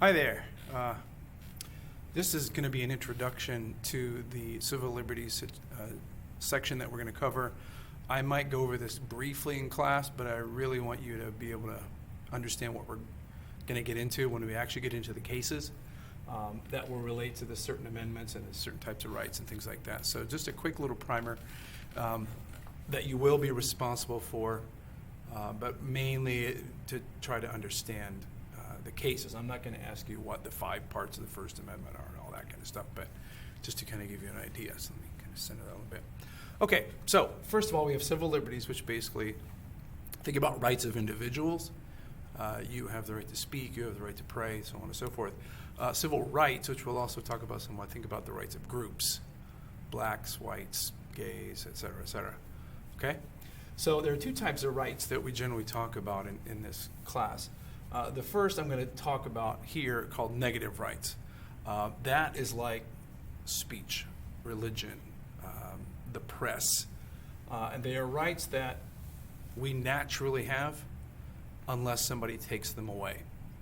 Hi there. This is going to be an introduction to the civil liberties section that we're going to cover. I might go over this briefly in class, but I really want you to be able to understand what we're going to get into when we actually get into the cases that will relate to the certain amendments and the certain types of rights and things like that. So just a quick little primer that you will be responsible for, but mainly to try to understand the cases. I'm not going to ask you what the 5 parts of the First Amendment are and all that kind of stuff, but just to kind of give you an idea. So let me kind of center that a little bit. Okay, so first of all, we have civil liberties, which basically think about rights of individuals. You have the right to speak, you have the right to pray, so on and so forth. Civil rights, which we'll also talk about somewhat, think about the rights of groups, blacks, whites, gays, et cetera, et cetera. Okay? So there are 2 types of rights that we generally talk about in this class. The first I'm going to talk about here called negative rights. That is like speech, religion, the press. And they are rights that we naturally have unless somebody takes them away.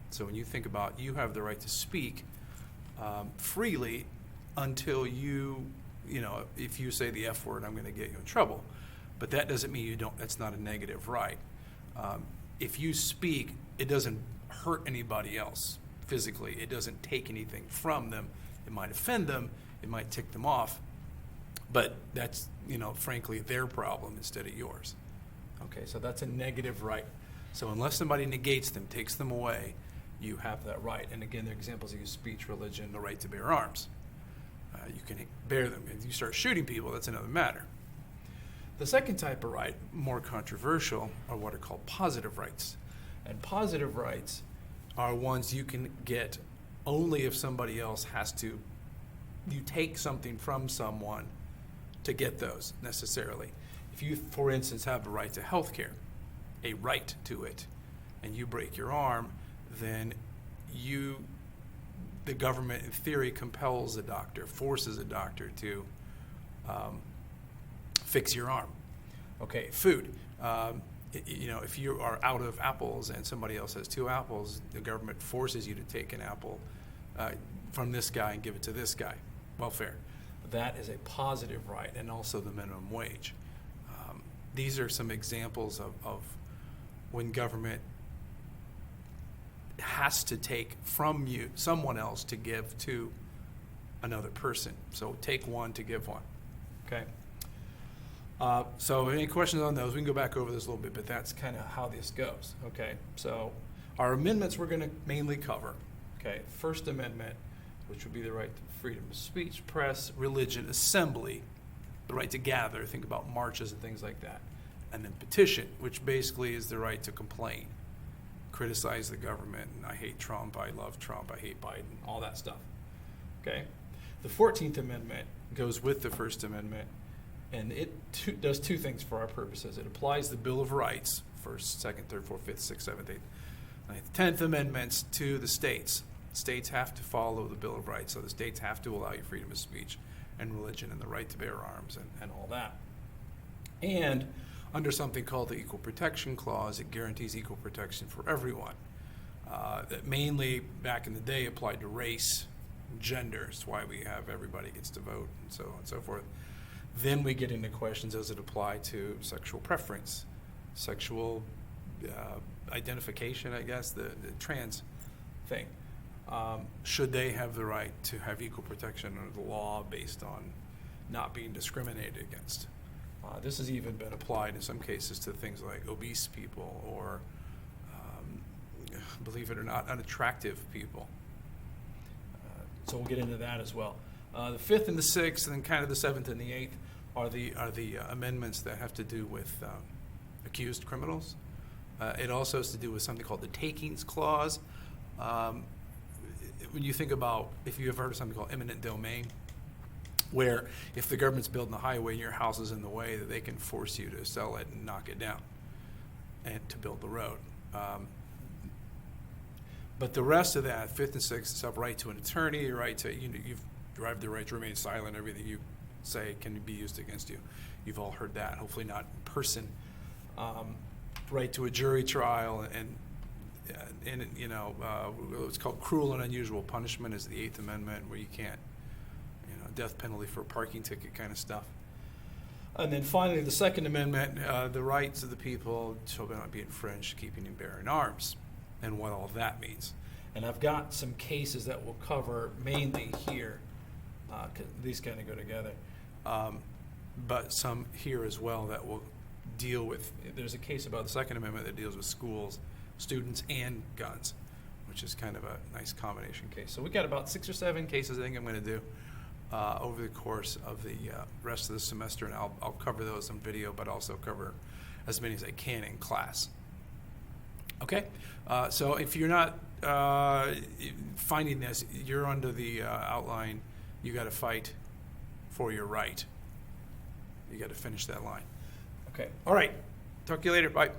So when you think about you have the right to speak freely until if you say the F word, I'm going to get you in trouble. But that doesn't mean you don't, that's not a negative right. If you speak, it doesn't hurt anybody else physically. It doesn't take anything from them. It might offend them. It might tick them off. But that's, frankly, their problem instead of yours. Okay, so that's a negative right. So unless somebody negates them, takes them away, you have that right. And again, there are examples of speech, religion, the right to bear arms. You can bear them. If you start shooting people, that's another matter. The second type of right, more controversial, are what are called positive rights. And positive rights are ones you can get only if somebody else you take something from someone to get those necessarily. If you, for instance, have a right to health care, a right to it, and you break your arm, then the government in theory compels a doctor, forces a doctor to fix your arm. Okay, food. If you are out of apples and somebody else has 2 apples, the government forces you to take an apple from this guy and give it to this guy. Welfare. That is a positive right, and also the minimum wage. These are some examples of when government has to take from you someone else to give to another person. So take one to give one. Okay. So any questions on those? We can go back over this a little bit, but that's kind of how this goes. Okay. So our amendments we're going to mainly cover. Okay. First Amendment, which would be the right to freedom of speech, press, religion, assembly, the right to gather, think about marches and things like that. And then petition, which basically is the right to complain, criticize the government. I hate Trump, I love Trump, I hate Biden, all that stuff. Okay? The 14th Amendment goes with the First Amendment, and it does 2 things for our purposes. It applies the Bill of Rights, 1st, 2nd, 3rd, 4th, 5th, 6th, 7th, 8th, 9th, 10th Amendments to the states. States have to follow the Bill of Rights, so the states have to allow you freedom of speech and religion and the right to bear arms and all that. And under something called the Equal Protection Clause, it guarantees equal protection for everyone. That mainly, back in the day, applied to race, gender. It's why we have everybody gets to vote and so on and so forth. Then we get into questions, does it apply to sexual preference, sexual identification, I guess, the trans thing. Should they have the right to have equal protection under the law based on not being discriminated against? This has even been applied in some cases to things like obese people or, believe it or not, unattractive people. So we'll get into that as well. The 5th and the 6th, and then kind of the 7th and the 8th are the amendments that have to do with accused criminals. It also has to do with something called the Takings Clause. When you think about, if you have heard of something called eminent domain, where if the government's building a highway and your house is in the way, that they can force you to sell it and knock it down and to build the road. But the rest of that, 5th and 6th stuff, right to an attorney, right to, you have the right to remain silent, everything you say can be used against you. You've all heard that, hopefully not in person. Right to a jury trial and and you know, what's called cruel and unusual punishment is the Eighth Amendment, where you can't, you know, death penalty for a parking ticket kind of stuff. And then finally, the Second Amendment, the rights of the people shall not be infringed, keeping and bearing arms, and what all that means. And I've got some cases that we'll cover mainly here. 'Cause these kind of go together. But some here as well that will deal with, there's a case about the Second Amendment that deals with schools, students, and guns, which is kind of a nice combination case. So we got about 6 or 7 cases I think I'm going to do over the course of the rest of the semester, and I'll cover those in video, but also cover as many as I can in class. Okay, so if you're not finding this, you're under the outline, you got to fight for your right. You got to finish that line. Okay, all right, talk to you later, bye.